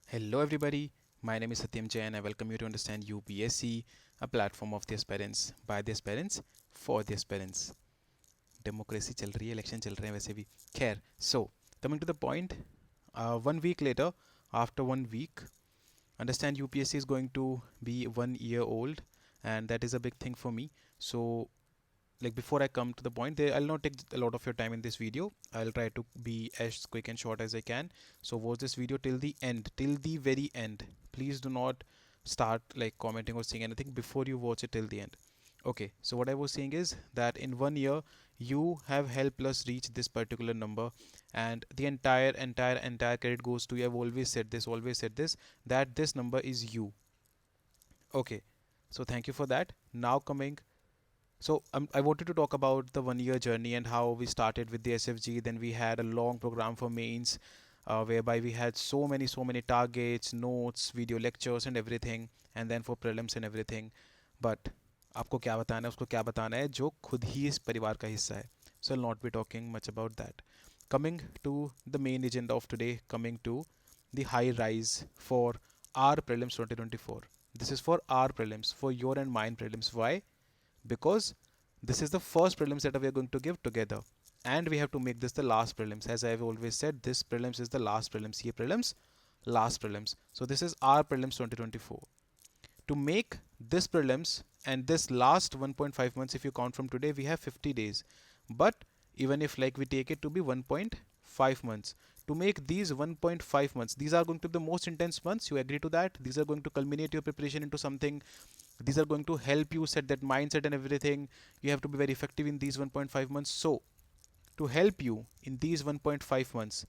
Hello everybody, my name is Satyam Jain and I welcome you to understand UPSC, a platform of the aspirants, by the aspirants, for the aspirants. Democracy चल रही है, election चल रहे हैं वैसे भी. खैर, so coming to the point, 1 week later, after 1 week, understand UPSC is going to be 1 year old, and that is a big thing for me. So like before I come to the point, I'll not take a lot of your time in this video. I'll try to be as quick and short as I can. So watch this video till the end, till the very end. Please do not start like commenting or saying anything before you watch it till the end. Okay, so what I was saying is that in 1 year you have helped us reach this particular number, and the entire credit goes to you. I've always said this, that this number is you. Okay, so thank you for that. Now coming, so I wanted to talk about the 1 year journey and how we started with the SFG. Then we had a long program for mains, whereby we had so many targets, notes, video lectures, and everything. And then for prelims and everything. But आपको क्या बताना है, उसको क्या बताना है जो खुद ही इस परिवार का हिस्सा है. So I'll not be talking much about that. Coming to the main agenda of today, coming to the high rise for our prelims 2024. This is for our prelims, for your and mine prelims. Why? Because this is the first prelims that we are going to give together, and we have to make this the last prelims. As I've always said, this prelims is the last prelims. Ye prelims, last prelims. So this is our prelims 2024. To make this prelims and this last 1.5 months, if you count from today, we have 50 days. But even if like we take it to be 1.5 months, to make these 1.5 months, these are going to be the most intense months. You agree to that? These are going to culminate your preparation into something. These are going to help you set that mindset and everything. You have to be very effective in these 1.5 months. So to help you in these 1.5 months,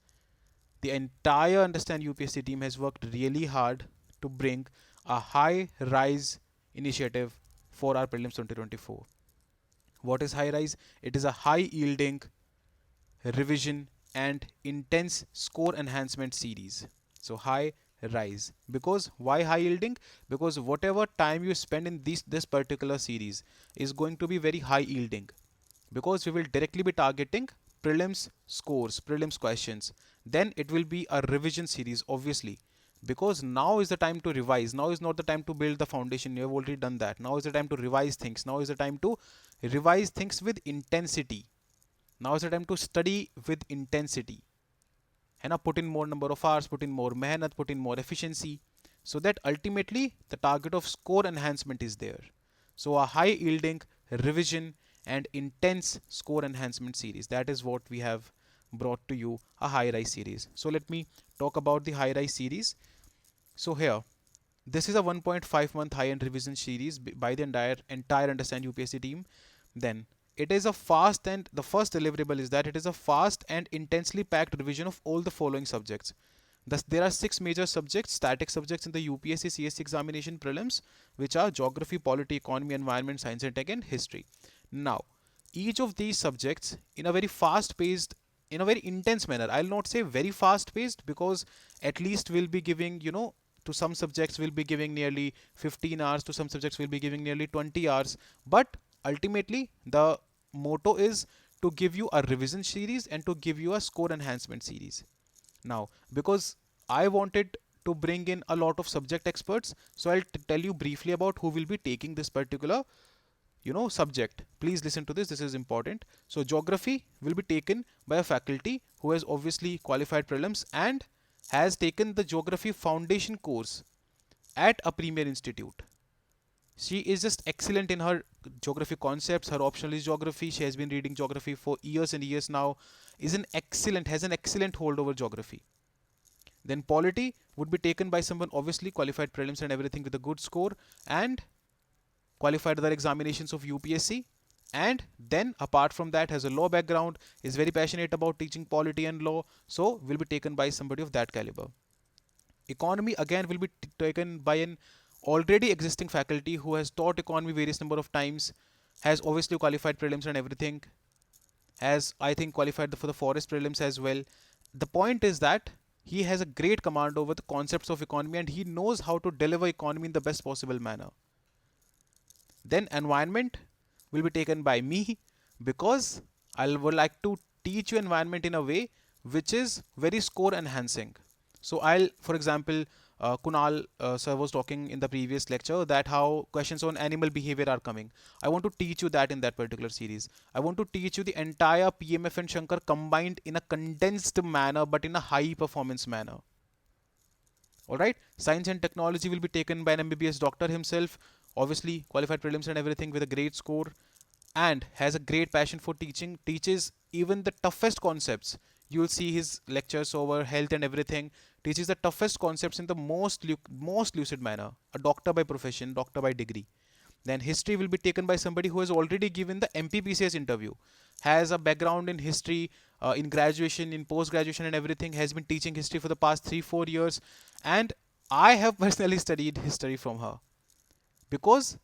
the entire Understand UPSC team has worked really hard to bring a high rise initiative for our prelims 2024. What is high rise? It is a high yielding revision and intense score enhancement series. So high rise. Because why high yielding? Because whatever time you spend in this particular series is going to be very high yielding, because we will directly be targeting prelims scores, prelims questions. Then it will be a revision series, obviously, because now is the time to revise. Now is not the time to build the foundation. You have already done that. Now is the time to revise things. Now is the time to revise things with intensity. Now is the time to study with intensity. And now put in more number of hours, put in more mehnat, put in more efficiency, so that ultimately the target of score enhancement is there. So a high yielding revision and intense score enhancement series, that is what we have brought to you, a high rise series. So let me talk about the high rise series. So here, this is a 1.5 month high end revision series by the entire Understand UPSC team. Then it is a fast, and the first deliverable is that it is a fast and intensely packed revision of all the following subjects. Thus, there are 6 major subjects, static subjects in the UPSC CSC examination prelims, which are geography, polity, economy, environment, science and tech, and history. Now, each of these subjects in a very fast paced, in a very intense manner. I'll not say very fast paced, because at least we'll be giving, to some subjects we'll be giving nearly 15 hours, to some subjects we'll be giving nearly 20 hours. But ultimately, the motto is to give you a revision series and to give you a score enhancement series. Now, because I wanted to bring in a lot of subject experts, so I'll tell you briefly about who will be taking this particular subject. Please listen to this is important. So geography will be taken by a faculty who has obviously qualified prelims and has taken the geography foundation course at a premier institute. She is just excellent in her geography concepts. Her optional is geography. She has been reading geography for years and years now. Has an excellent hold over geography. Then polity would be taken by someone obviously qualified prelims and everything with a good score, and qualified other examinations of UPSC, and then apart from that has a law background, is very passionate about teaching polity and law, so will be taken by somebody of that caliber. Economy again will be taken by an already existing faculty who has taught economy various number of times, has obviously qualified prelims and everything, has I think qualified for the forest prelims as well. The point is that he has a great command over the concepts of economy, and he knows how to deliver economy in the best possible manner. Then environment will be taken by me, because I would like to teach you environment in a way which is very score enhancing. So I'll, for example, Kunal sir was talking in the previous lecture that how questions on animal behavior are coming. I want to teach you that in that particular series. I want to teach you the entire PMF and Shankar combined in a condensed manner, but in a high performance manner. Alright, science and technology will be taken by an MBBS doctor himself, obviously qualified prelims and everything with a great score, and has a great passion for teaching, teaches even the toughest concepts. You'll see his lectures over health and everything, teaches the toughest concepts in the most lucid manner. A doctor by profession, doctor by degree. Then history will be taken by somebody who has already given the MPBCS interview, has a background in history, in graduation, in post graduation, and everything, has been teaching history for the past 3 4 years. And I have personally studied history from her because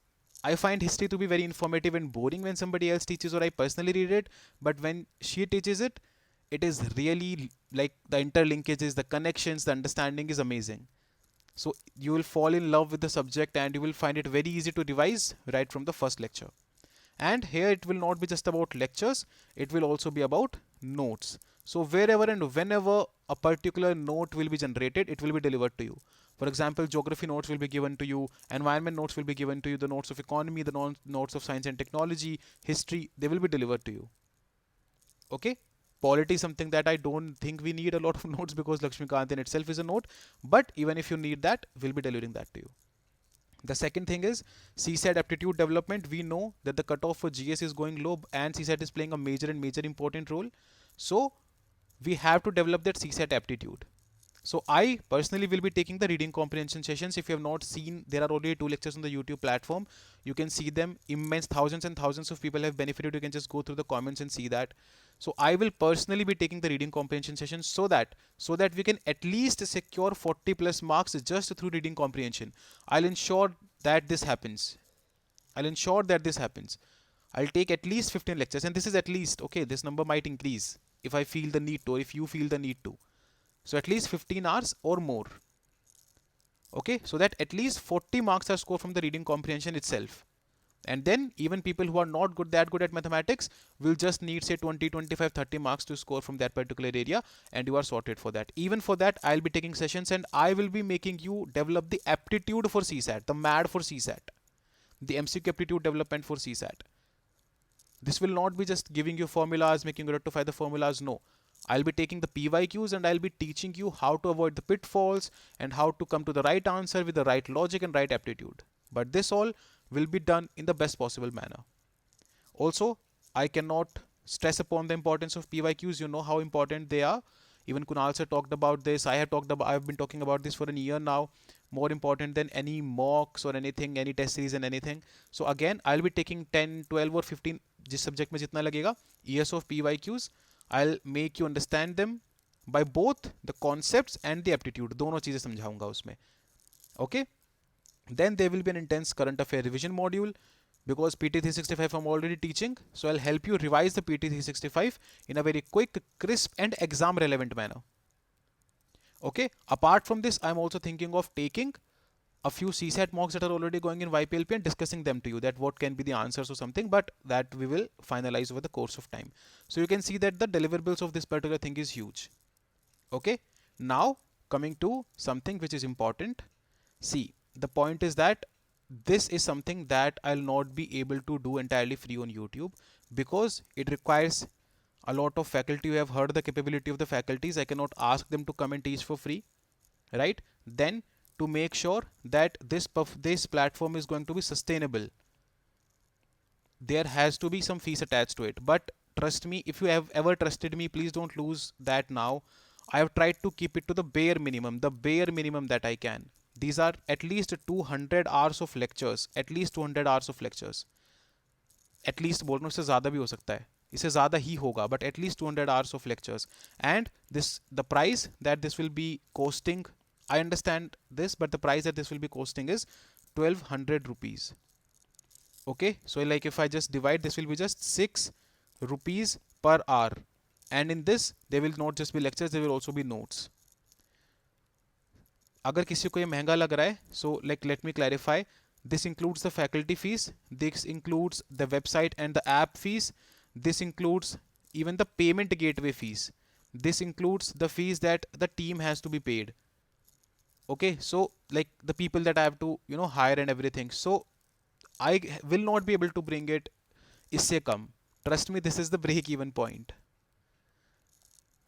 I find history to be very informative and boring when somebody else teaches or I personally read it. But when she teaches it, it is really like the interlinkages, the connections, the understanding is amazing. So you will fall in love with the subject and you will find it very easy to revise right from the first lecture. And here it will not be just about lectures, it will also be about notes. So wherever and whenever a particular note will be generated, it will be delivered to you. For example, geography notes will be given to you, environment notes will be given to you, the notes of economy, the notes of science and technology, history, they will be delivered to you. Okay? Polity is something that I don't think we need a lot of notes because Lakshmikant in itself is a note. But even if you need that, we'll be delivering that to you. The second thing is CSAT aptitude development. We know that the cutoff for GS is going low and CSAT is playing a major important role. So we have to develop that CSAT aptitude. So I personally will be taking the reading comprehension sessions. If you have not seen, there are already 2 lectures on the YouTube platform. You can see them. Immense thousands and thousands of people have benefited. You can just go through the comments and see that. So I will personally be taking the reading comprehension sessions so that we can at least secure 40 plus marks just through reading comprehension. I'll ensure that this happens. I'll ensure that this happens. I'll take at least 15 lectures, and this is at least, okay, this number might increase if I feel the need to, or if you feel the need to. So at least 15 hours or more. Okay, so that at least 40 marks are scored from the reading comprehension itself. And then even people who are not that good at mathematics will just need say 20, 25, 30 marks to score from that particular area, and you are sorted for that. Even for that, I'll be taking sessions and I will be making you develop the aptitude for CSAT, the MAD for CSAT, the MCQ aptitude development for CSAT. This will not be just giving you formulas, making you rectify the formulas. No. I'll be taking the PYQs and I'll be teaching you how to avoid the pitfalls and how to come to the right answer with the right logic and right aptitude. But this all will be done in the best possible manner. Also, I cannot stress upon the importance of PYQs. You know how important they are. Even Kunal sir talked about this. I've been talking about this for a year now. More important than any mocks or anything, any test series and anything. So again, I'll be taking 10, 12 or 15 जिस subject में जितना लगेगा years of PYQs. I'll make you understand them by both the concepts and the aptitude. दोनों चीजें समझाऊंगा उसमें. Okay? Then there will be an intense current affair revision module because PT365 I'm already teaching. So I'll help you revise the PT365 in a very quick, crisp and exam relevant manner. Okay. Apart from this, I'm also thinking of taking a few CSAT mocks that are already going in YPLP and discussing them to you, that what can be the answers or something, but that we will finalize over the course of time. So you can see that the deliverables of this particular thing is huge. Okay. Now coming to something which is important. See, the point is that this is something that I'll not be able to do entirely free on YouTube because it requires a lot of faculty. You have heard the capability of the faculties. I cannot ask them to come and teach for free, right? Then to make sure that this platform is going to be sustainable, there has to be some fees attached to it. But trust me, if you have ever trusted me, please don't lose that now. I have tried to keep it to the bare minimum that I can. These are at least 200 hours of lectures, at least 200 hours of lectures. At least बोल रहा हूँ, इससे ज़्यादा भी हो सकता है, इससे ज़्यादा ही होगा, but at least 200 hours of lectures. And the price that this will be costing, I understand this, but the price that this will be costing is 1200 rupees. Okay, so like if I just divide, this will be just 6 rupees per hour. And in this, there will not just be lectures, there will also be notes. अगर किसी को ये महंगा लग रहा है, so like let me clarify, this includes the faculty fees, this includes the website and the app fees, this includes even the payment gateway fees, this includes the fees that the team has to be paid. Okay, so like the people that I have to hire and everything, so I will not be able to bring it इससे कम. Trust me, this is the break even point.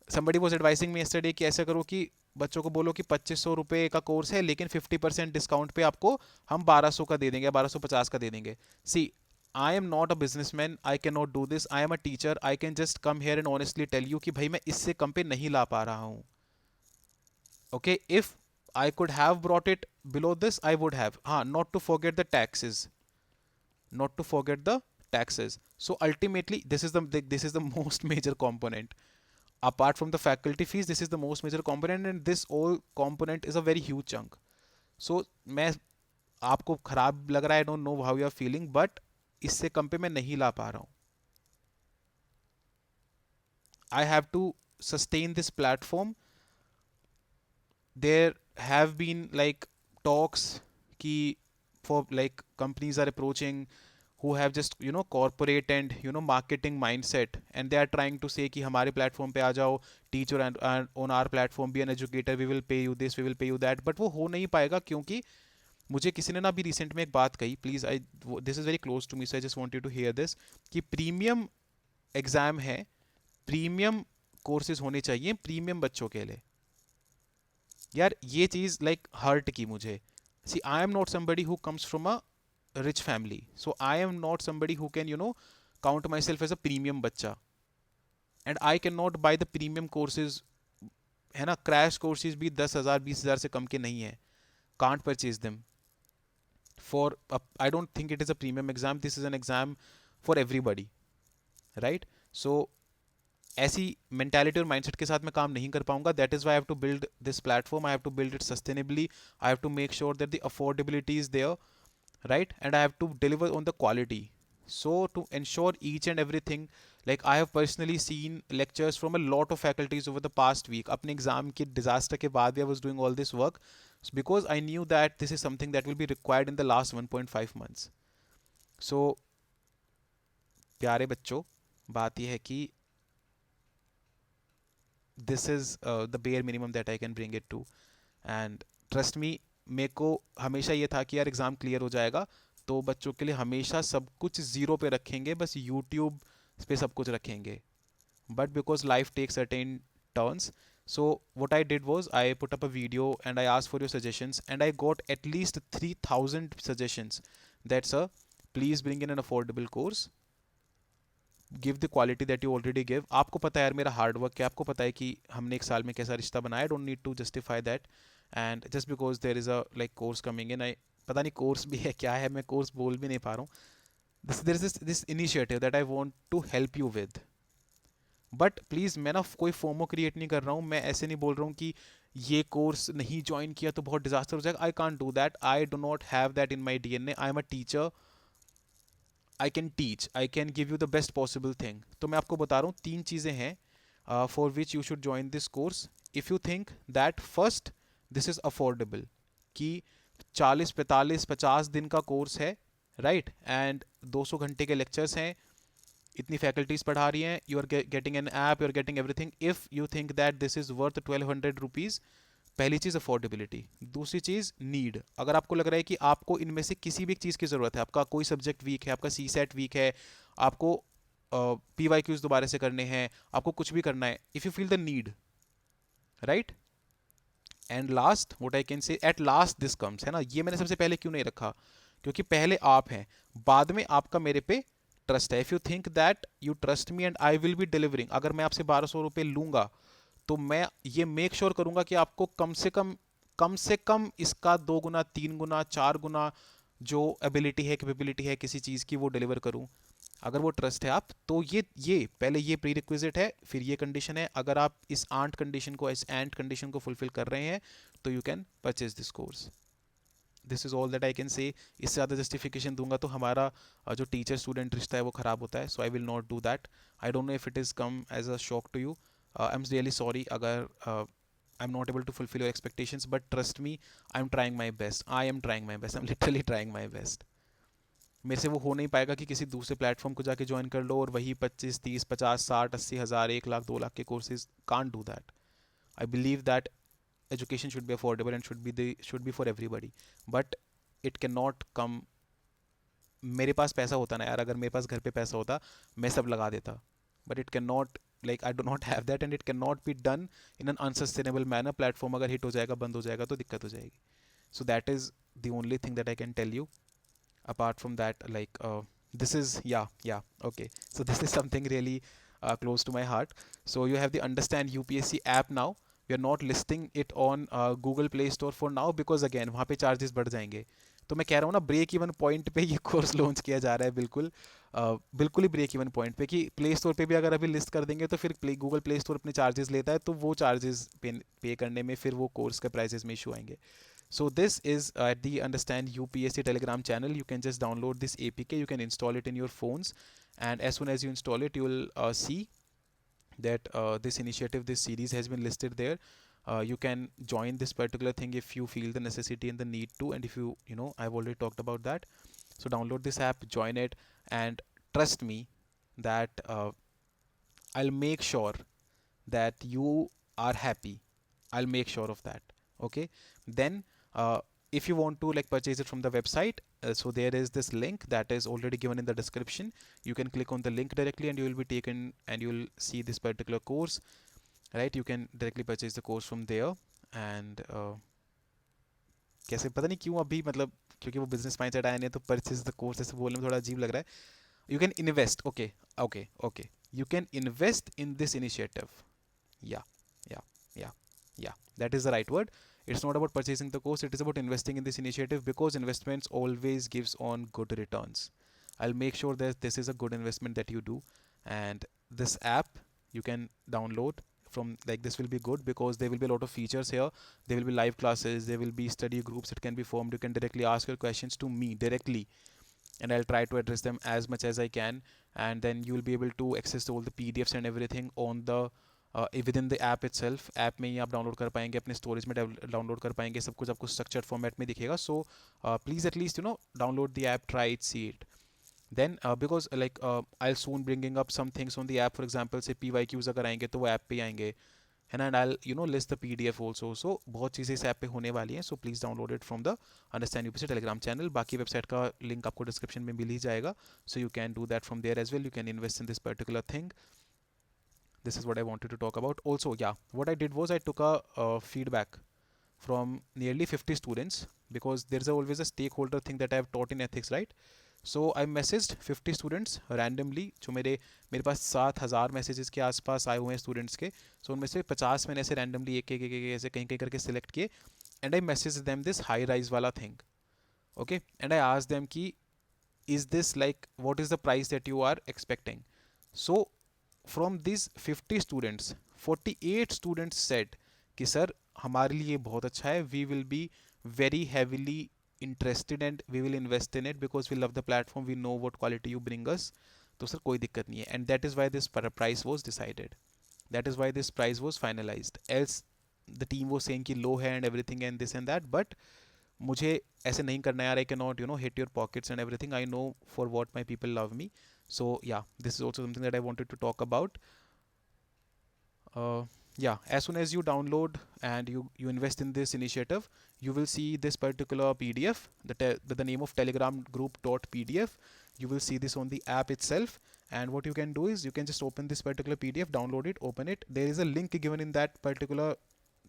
Somebody was advising me yesterday कि ऐसा करो कि बच्चों को बोलो कि 2500 रुपये का कोर्स है लेकिन 50% डिस्काउंट पे आपको हम 1200 का दे देंगे, 1250 का दे देंगे. See, I am not a businessman, I can not do this, I am a teacher, I can just come here and honestly tell you कि भाई मैं इससे कम पे नहीं ला पा रहा हूँ. Okay, if I could have brought it below this, I would have. Not to forget the taxes. Not to forget the taxes. So ultimately, this is the most major component. Apart from the faculty fees, this is the most major component, and this all component is a very huge chunk. So मैं आपको खराब लग रहा है, I don't know how you are feeling, but इससे कम पे मैं नहीं ला पा रहा हूँ. I have to sustain this platform. There have been like talks ki for like companies are approaching who have just corporate and marketing mindset, and they are trying to say कि हमारे platform पे आ जाओ, teacher, and on our platform be an educator, we will pay you this, we will pay you that. but वो हो नहीं पाएगा क्योंकि मुझे किसी ने ना अभी रिसेंट में एक बात कही, please I, this is very close to me, so I just want you to hear this, कि प्रीमियम एग्जाम है, प्रीमियम कोर्सेज होने चाहिए प्रीमियम बच्चों के लिए. यार ये चीज लाइक हर्ट की मुझे. See, I am not somebody who comes from a rich family, so I am not somebody who can count myself as a premium बच्चा, and I can not buy the premium courses. है ना, crash courses भी 10,000 20,000 से कम के नहीं है. Can't purchase them for, I don't think it is a premium exam, this is an exam for everybody, right. So ऐसी mentality और mindset के साथ मैं काम नहीं कर पाऊंगा. That is why I have to build this platform, I have to build it sustainably, I have to make sure that the affordability is there, right, and I have to deliver on the quality. So to ensure each and everything, like I have personally seen lectures from a lot of faculties over the past week. अपने exam के disaster के बाद भी I was doing all this work because I knew that this is something that will be required in the last 1.5 months. So प्यारे बच्चों, बात यह है कि this is the bare minimum that I can bring it to, and trust me, मेरे को हमेशा ये था कि यार एग्ज़ाम क्लियर हो जाएगा तो बच्चों के लिए हमेशा सब कुछ ज़ीरो पे रखेंगे, बस यूट्यूब पे सब कुछ रखेंगे. But because life take certain turns, so what I did was I put up a video and I asked for your suggestions, and I got at least 3,000 suggestions that, sir, please bring in an affordable course, give the quality that you already give. आपको पता है यार मेरा hard work क्या, आपको पता है कि हमने एक साल में कैसा रिश्ता बनाया. Don't need to justify that, and just because there is a like course coming in, I पता नहीं कोर्स भी है क्या है, मैं कोर्स बोल भी नहीं पा रहा हूँ. There is this initiative that I want to help you with. But please, मैं ना कोई फोमो क्रिएट नहीं कर रहा हूँ, मैं ऐसे नहीं बोल रहा हूँ कि ये कोर्स नहीं ज्वाइन किया तो बहुत डिजास्टर हो जाएगा. I can't do that, I do not have that in my DNA. I am a teacher, I can teach, I can give you the best possible thing. तो मैं आपको बता रहा हूँ 3 चीज़ें हैं for which you should join this course. If you think that first this is affordable, कि 40 45 50 दिन का कोर्स है, राइट, एंड 200 घंटे के लेक्चर्स हैं, इतनी फैकल्टीज पढ़ा रही हैं, you are getting an app, you are getting everything. If you think that this is worth 1200 rupees, पहली चीज़ अफोर्डेबिलिटी. दूसरी चीज़ नीड. अगर आपको लग रहा है कि आपको इनमें से किसी भी एक चीज़ की ज़रूरत है, आपका कोई सब्जेक्ट वीक है, आपका CSAT वीक है, आपको PYQs दोबारा से करने हैं, आपको कुछ भी करना है, if you feel the need, right. And last what I can say, at last this comes, है ना, ये मैंने सबसे पहले क्यों नहीं रखा, क्योंकि पहले आप हैं, बाद में आपका मेरे पे ट्रस्ट है. If you think that you trust me and I will be delivering, अगर मैं आपसे 1200 रुपये लूँगा तो मैं ये मेक श्योर करूंगा कि आपको कम से कम इसका 2 गुना 3 गुना 4 गुना जो एबिलिटी है, कैपेबिलिटी है किसी चीज़ की, वो डिलीवर करूं. अगर वो ट्रस्ट है आप तो ये पहले ये प्री रिक्विजिट है, फिर ये कंडीशन है. अगर आप इस कंडीशन को, इस एंड कंडीशन को फुलफिल कर रहे हैं तो you can purchase this course. This is all that I can say. इससे ज़्यादा जस्टिफिकेशन दूंगा तो हमारा जो टीचर स्टूडेंट रिश्ता है वो ख़राब होता है. So I will not do that. I don't know if it is come as a shock to you. I'm really sorry अगर I'm not able to fulfill your expectations, but trust me, I'm trying my best. I am trying my best. I'm literally trying my best. मेरे से वो हो नहीं पाएगा कि किसी दूसरे प्लेटफॉर्म को जाके ज्वाइन कर लो और वही 25 30 50 60 80 हज़ार 1 लाख 2 लाख के courses. Can't do that. I believe that education should be affordable and should be for everybody, but it cannot come. मेरे पास पैसा होता ना यार, अगर मेरे पास घर पे पैसा होता मैं सब लगा देता, but it can not, like I do not have that and it can not be done in an unsustainable manner. Platform अगर हिट हो जाएगा, बंद हो जाएगा तो दिक्कत हो जाएगी. So that is the only thing that I can tell you. Apart from that, like this is, yeah, okay, so this is something really close to my heart. So you have the Understand UPSC app now. We are not listing it on Google Play Store for now because again वहाँ पे charges बढ़ जाएंगे. तो मैं कह रहा हूँ ना, ब्रेक इवन पॉइंट पे ये कोर्स लॉन्च किया जा रहा है, बिल्कुल बिल्कुल ही ब्रेक इवन पॉइंट पे, कि प्ले स्टोर पे भी अगर अभी लिस्ट कर देंगे तो फिर गूगल प्ले स्टोर अपने चार्जेस लेता है, तो वो चार्जेस पे करने में फिर वो कोर्स के प्राइजेस में इशू आएंगे. So this is the Understand UPSC Telegram channel. You can just download this APK. You can install it in your phones, and as soon as you install it, you will see that this initiative, this series has been listed there. You can join this particular thing if you feel the necessity and the need to, and if you know, I've already talked about that. So download this app, join it, and trust me that I'll make sure that you are happy. I'll make sure of that. Okay. Then if you want to like purchase it from the website, so there is this link that is already given in the description. You can click on the link directly and you will be taken and you will see this particular course, right? You can directly purchase the course from there. And कैसे पता नहीं क्यों अभी, मतलब क्योंकि वो business mindset आया नहीं है तो परचेज द कोर्स ऐसे बोलने में थोड़ा अजीब लग रहा है. You can invest. Okay, okay, okay. You can invest in this initiative. Yeah, yeah, yeah, yeah. That is the right word. It's not about purchasing the course. It is about investing in this initiative because investments always gives on good returns. I'll make sure that this is a good investment that you do. And this app you can download from, like, this will be good because there will be a lot of features here. There will be live classes. There will be study groups that can be formed. You can directly ask your questions to me directly, and I'll try to address them as much as I can. And then you will be able to access all the PDFs and everything on the within the app itself. App में ही आप download कर पाएंगे, अपने storage में download कर पाएंगे, सब कुछ आपको स्ट्रक्चर्ड फॉर्मेट में दिखेगा. So please at least download the app, try it, see it. Then because like I'll soon bringing up some things on the app. For example, से PYQs अगर आएंगे तो वो ऐप पे ही आएंगे, है ना. And I'll list the PDF also. So बहुत चीज़ें इस ऐप पे होने वाली हैं. So please download it from the Understand UPSC Telegram channel. बाकी वेबसाइट का लिंक आपको डिस्क्रिप्शन में मिल ही जाएगा. So you can do that from there as well. You can invest in this particular thing. This is what I wanted to talk about. Also, yeah, what I did was I took a feedback from nearly 50 students, because there's always a stakeholder thing that I have taught in ethics, right? So I messaged 50 students randomly. जो मेरे पास 7,000 messages के आसपास आए हुए हैं students के. सो उनमें से 50 मैंने ऐसे रैंडमली एक एक ऐसे कहीं कहीं करके सिलेक्ट किए. And I message them this high rise वाला thing. Okay. And I asked them कि is this like, what is the price that you are expecting? So from these 50 students, 48 students said कि sir हमारे लिए बहुत अच्छा है, we will be very heavily interested and we will invest in it because we love the platform, we know what quality you bring us. तो sir कोई दिक्कत नहीं है. And that is why this price was decided, that is why this price was finalized. Else the team was saying कि low है and everything and this and that, but मुझे ऐसे नहीं करना यार. आई can not hit your pockets and everything. I know for what my people love me. So yeah, this is also something that I wanted to talk about. Yeah, as soon as you download and you invest in this initiative, you will see this particular PDF, the name of telegram group .pdf. You will see this on the app itself, and what you can do is you can just open this particular PDF, download it, open it. There is a link given in that particular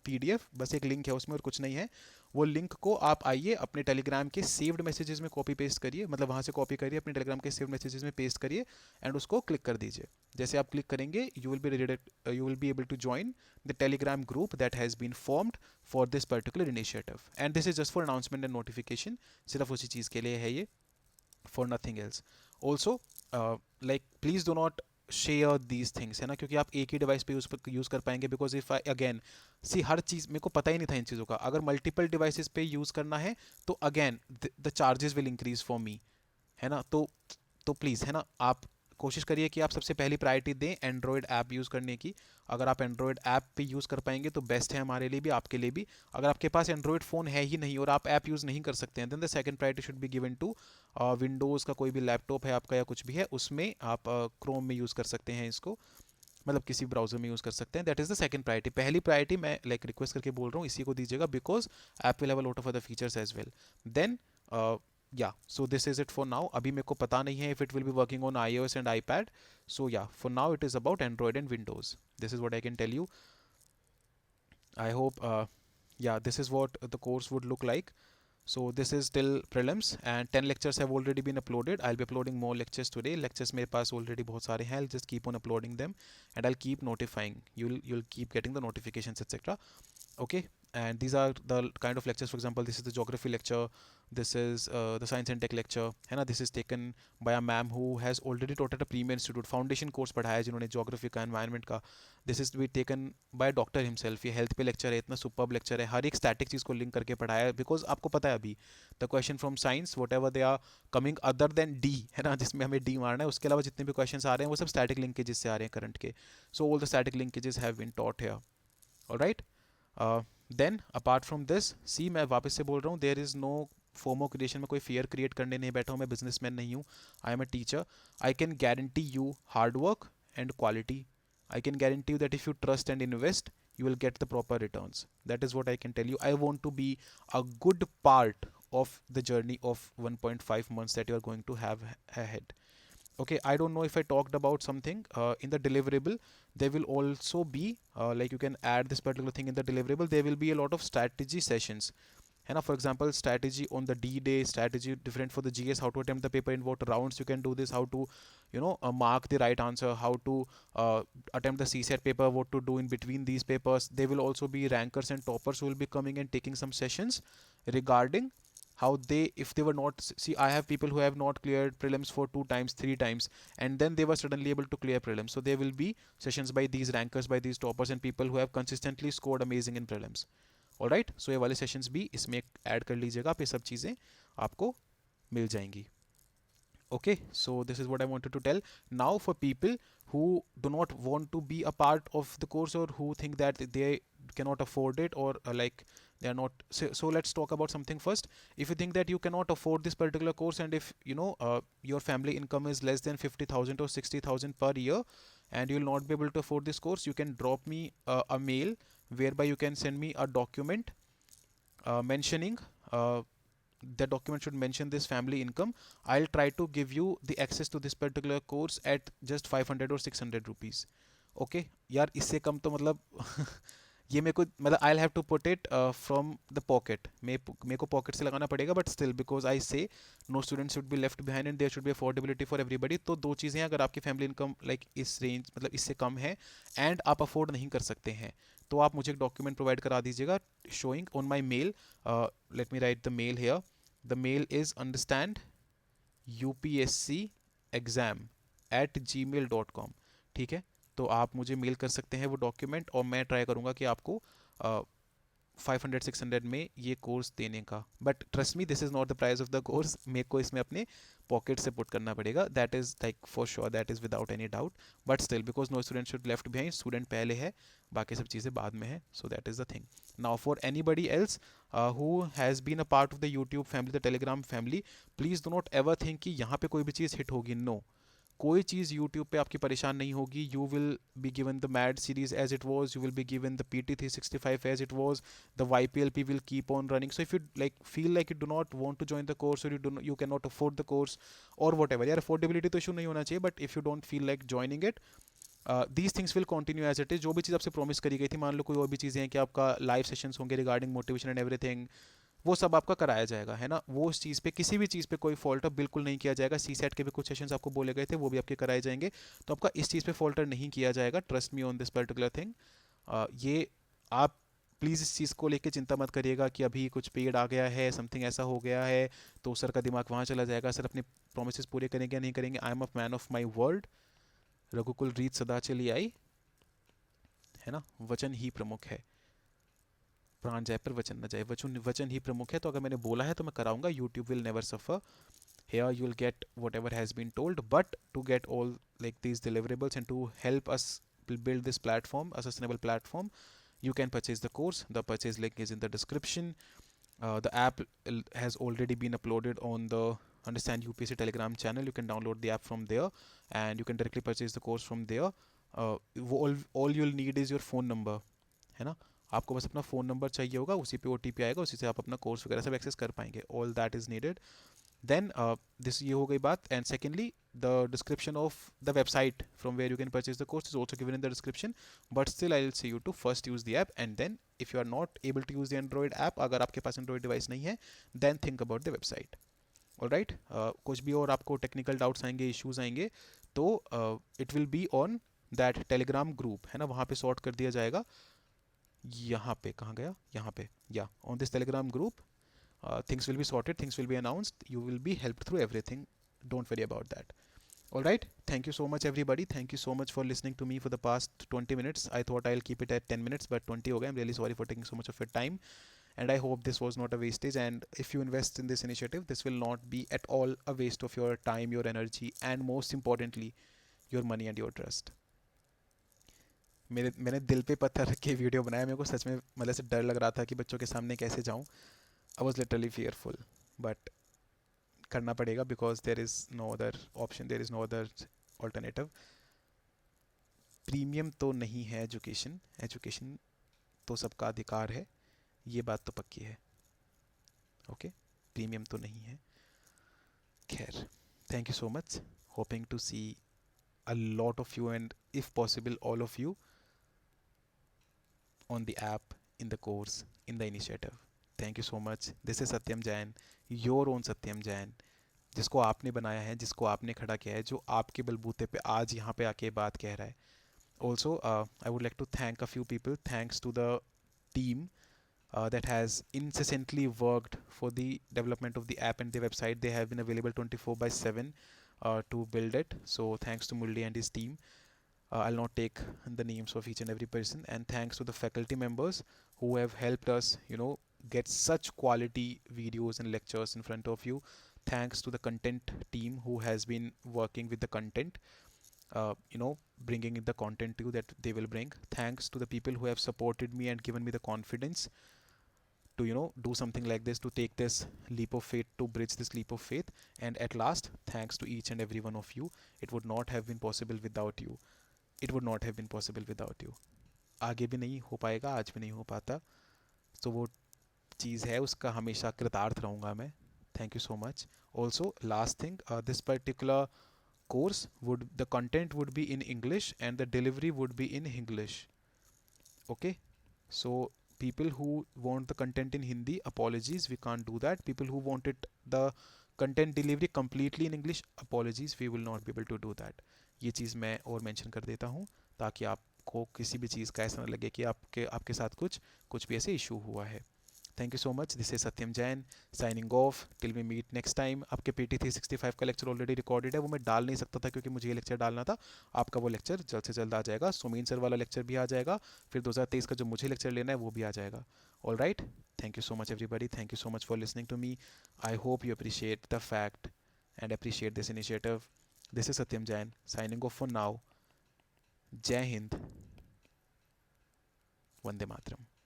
PDF. बस एक link है उसमें और कुछ नहीं है. वो link को आप आइए अपने टेलीग्राम के सेव्ड मैसेजेस में कॉपी पेस्ट करिए, मतलब वहाँ से कॉपी करिए, अपने टेलीग्राम के सेव्ड मैसेजेस में पेस्ट करिए एंड उसको क्लिक कर दीजिए. जैसे आप क्लिक करेंगे you will be able to join the Telegram group that has been formed for this particular initiative. And this is just for announcement and notification. सिर्फ उसी चीज़ के लिए है ये, for nothing else. Also like please do not share these things, है ना, क्योंकि आप एक ही डिवाइस पे यूज़ कर पाएंगे. बिकॉज इफ़ आई अगेन सी, हर चीज़ मेरे को पता ही नहीं था इन चीज़ों का. अगर मल्टीपल डिवाइसेस पे यूज़ करना है तो again the charges will increase for me, है ना. तो प्लीज़, है ना, आप कोशिश करिए कि आप सबसे पहली प्रायोरिटी दें एंड्रॉयड ऐप यूज़ करने की. अगर आप एंड्रॉयड ऐप पे यूज़ कर पाएंगे तो बेस्ट है हमारे लिए भी, आपके लिए भी. अगर आपके पास एंड्रॉयड फ़ोन है ही नहीं और आप ऐप यूज़ नहीं कर सकते हैं, then the second priority should be given to Windows का कोई भी लैपटॉप है आपका या कुछ भी है, उसमें आप क्रोम में यूज़ कर सकते हैं इसको. मतलब किसी ब्राउजर में यूज़ कर सकते हैं. That is the second priority. पहली प्रायोरिटी मैं लाइक रिक्वेस्ट करके बोल रहा हूँ इसी को दीजिएगा, because app will have a lot of other features as well. Then yeah, so this is it for now. अभी मेरे को पता नहीं है if it will be working on iOS and iPad. So yeah, for now it is about Android and Windows. This is what I can tell you. I hope yeah, this is what the course would look like. So this is till prelims and 10 lectures have already been uploaded. I'll be uploading more lectures today. Lectures मेरे पास already बहुत सारे हैं. I'll just keep on uploading them and I'll keep notifying. You'll keep getting the notifications, etc. Okay, and these are the kind of lectures. For example, this is the geography lecture, this is the science and tech lecture है ना. This is taken by a ma'am who has already taught at a premier institute. foundation course पढ़ाया जिन्होंने geography का, environment का. This is to be taken by a doctor himself. ये health पे lecture है, इतना superb lecture है, हर एक static चीज़ को link करके पढ़ाया है. because आपको पता है अभी the question from science whatever they are coming other than D है ना, जिसमें हमें D मारना है, उसके अलावा जितने भी questions आ रहे हैं वो सब static linkages से आ रहे हैं current के. so all the static linkages have been taught here. alright. Then apart from this, see मैं वापस से बोल रहा हूँ, there is no FOMO creation में कोई फियर क्रिएट करने नहीं बैठा हूँ. मैं बिजनेसमैन नहीं हूँ. आई am a teacher. I can guarantee you hard work and quality. I can guarantee you that if you trust and invest you will get the proper returns. That is what I can tell you. I want to be a good part of the journey of 1.5 months that you are going to have ahead. Okay, I don't know if I talked about something in the deliverable. There will also be like you can add this particular thing in the deliverable. There will be a lot of strategy sessions है ना. For example, strategy on the D day, strategy different for the GS, how to attempt the paper in what rounds you can do this, how to mark the right answer, how to attempt the CSAT paper, what to do in between these papers. There will also be rankers and toppers who will be coming and taking some sessions regarding how they, if they were not, see, I have people who have not cleared prelims for 2 times 3 times and then they were suddenly able to clear prelims. So there will be sessions by these rankers, by these toppers and people who have consistently scored amazing in prelims. All right. So ये वाले sessions भी इसमें add कर लीजिएगा, आप ये सब चीज़ें आपको मिल जाएंगी. Okay, so this is what I wanted to tell. Now for people who do not want to be a part of the course or who think that they cannot afford it or like they are not, so let's talk about something first. If you think that you cannot afford this particular course and if your family income is less than 50,000 or 60,000 per year and you will not be able to afford this course, you can drop me a mail whereby you can send me a document mentioning the document should mention this family income. I'll try to give you the access to this particular course at just 500 or 600 rupees. Okay यार, इससे कम तो मतलब ये मेरे को मतलब I have to put it from the pocket. मेरे को पॉकेट से लगाना पड़ेगा, but still because I say no student should be left behind and there should be affordability for everybody. तो दो चीज़ें हैं, अगर आपकी फैमिली इनकम लाइक इस रेंज मतलब इससे कम है एंड आप अफोर्ड नहीं कर सकते हैं, तो आप मुझे एक डॉक्यूमेंट प्रोवाइड करा दीजिएगा showing on my mail. Let me write the mail here. The mail is understand UPSC exam@gmail.com. ठीक है, तो आप मुझे मेल कर सकते हैं वो डॉक्यूमेंट और मैं ट्राई करूँगा कि आपको 500-600 में ये कोर्स देने का. But trust me, this is not the price of the course. मेरे को इसमें अपने पॉकेट से पुट करना पड़ेगा. That is like for sure, that is without any doubt. But still because no student should left behind, student पहले है, बाकी सब चीज़ें बाद में है. So that is the thing. Now for anybody else who has been a part of the YouTube family, the Telegram family, please do not ever think कि यहाँ पे कोई भी चीज़ हिट होगी. नो, कोई चीज़ YouTube पे आपकी परेशान नहीं होगी. You will be given the mad series as it was, you will be given the PT365 as it was, the YPLP will keep on running. So if you like feel like you do not want to join the course और you can not afford the course और whatever, यार affordability तो issue नहीं होना चाहिए, but if you don't feel like joining it, these things will continue as it is. जो भी चीज़ आपसे प्रॉमिस करी गई थी, मान लो कोई और भी चीज़ें हैं कि आपका लाइव सेशंस होंगे रिगार्डिंग मोटिवेशन एंड एवरीथिंग, वो सब आपका कराया जाएगा, है ना. वो उस चीज़ पे किसी भी चीज़ पे कोई फॉल्टर बिल्कुल नहीं किया जाएगा. CSAT के भी कुछ सेशंस आपको बोले गए थे, वो भी आपके कराए जाएंगे, तो आपका इस चीज़ पे फॉल्टर नहीं किया जाएगा. Trust me on this particular thing. ये आप प्लीज़ इस चीज़ को लेके चिंता मत करिएगा कि अभी कुछ पेड आ गया है, समथिंग ऐसा हो गया है तो सर का दिमाग वहाँ चला जाएगा, सर अपने प्रोमिस पूरे करेंगे या नहीं करेंगे. I am a man of my word. Raghukul रीत सदा चली आई, है ना. वचन ही प्रमुख है, प्राण जाए पर वचन न जाए. वचन ही प्रमुख है, तो अगर मैंने बोला है तो मैं कराऊंगा. YouTube will never suffer. Here you will get whatever has been told, but to get all like these deliverables and to help us build this platform, a sustainable platform, you can purchase the course. The purchase link is in the description. The app has already been uploaded on the Understand UPSC Telegram channel. You can download the app from there and you can directly purchase the course from there. वो all you'll need is your phone number, है ना। आपको बस अपना phone number चाहिए होगा, उसी पे OTP आएगा, उसी से आप अपना कोर्स वगैरह सब एक्सेस कर पाएंगे. All that is needed. Then this ये हो गई बात. And secondly, the description of the website from where you can purchase the course is also given in the description. But still I'll say you to first use the app, and then if you are not able to use the Android app, अगर आपके पास Android device नहीं है, then think about the website. Alright, कुछ भी और आपको technical doubts आएंगे, issues आएंगे, तो it will be on that Telegram group, है ना, वहाँ पे सॉर्ट कर दिया जाएगा. यहाँ पे कहाँ गया, यहाँ पे, या on this Telegram group things will be sorted, things will be announced, you will be helped through everything. Don't worry about that. All right, thank you so much everybody, thank you so much for listening to me for the past 20 minutes. I thought I'll keep it at 10 minutes, but 20 ho gaya. I'm really sorry for taking so much of your time, and I hope this was not a wastage. And if you invest in this initiative, this will not be at all a waste of your time, your energy, and most importantly your money and your trust. मैंने दिल पे पत्थर रख के video बनाया. मेरे को सच में मतलब से डर लग रहा था कि बच्चों के सामने कैसे जाऊं. I was literally fearful, but करना पड़ेगा, because there is no other option, there is no other alternative. Premium तो नहीं है एजुकेशन, एजुकेशन तो सबका अधिकार है, ये बात तो पक्की है. ओके, प्रीमियम तो नहीं है. खैर, thank you so much. Hoping to see a lot of you, and if possible all of you, on the app, in the course, in the initiative. Thank you so much. This is Satyam Jain, your own Satyam Jain, जिसको आपने बनाया है, जिसको आपने खड़ा किया है, जो आपके बलबूते पे आज यहाँ पे आके बात कह रहा है. Also, I would like to thank a few people. Thanks to the team that has incessantly worked for the development of the app and the website. They have been available 24/7 to build it. So thanks to Mulli and his team. I'll not take the names of each and every person. And thanks to the faculty members who have helped us, get such quality videos and lectures in front of you. Thanks to the content team who has been working with the content, bringing in the content to you that they will bring. Thanks to the people who have supported me and given me the confidence to, do something like this, to take this leap of faith, to bridge this leap of faith. And at last, thanks to each and every one of you. It would not have been possible without you. It would not have been possible without you. आगे भी नहीं हो पाएगा, आज भी नहीं हो पाता. तो वो चीज़ है, उसका हमेशा कृतार्थ रहूँगा मैं. Thank you so much. Also, last thing, this particular course the content would be in English and the delivery would be in English. Okay, so people who want the content in Hindi, apologies, we can't do that. People who wanted the content delivery completely in English, apologies, we will not be able to do that. ये चीज़ मैं और mention कर देता हूँ, ताकि आपको किसी भी चीज़ का ऐसा ना लगे कि आपके आपके साथ कुछ भी ऐसे इशू हुआ है. Thank you so much. This is Satyam Jain signing off. Till we meet next time. आपके PT 365 का लेक्चर ऑलरेडी रिकॉर्डेड है, वो मैं डाल नहीं सकता था क्योंकि मुझे ये लेक्चर डालना था. आपका वो लेक्चर जल्द से जल्द आ जाएगा. सुमीन सर वाला लेक्चर भी आ जाएगा, फिर 2023 का जो मुझे लेक्चर लेना है वो भी आ जाएगा. All right, thank you so much everybody. Thank you so much for listening to me. I hope you appreciate the fact and appreciate this initiative. This is Satyam Jain signing off for now. Jai Hind. Vande Mataram.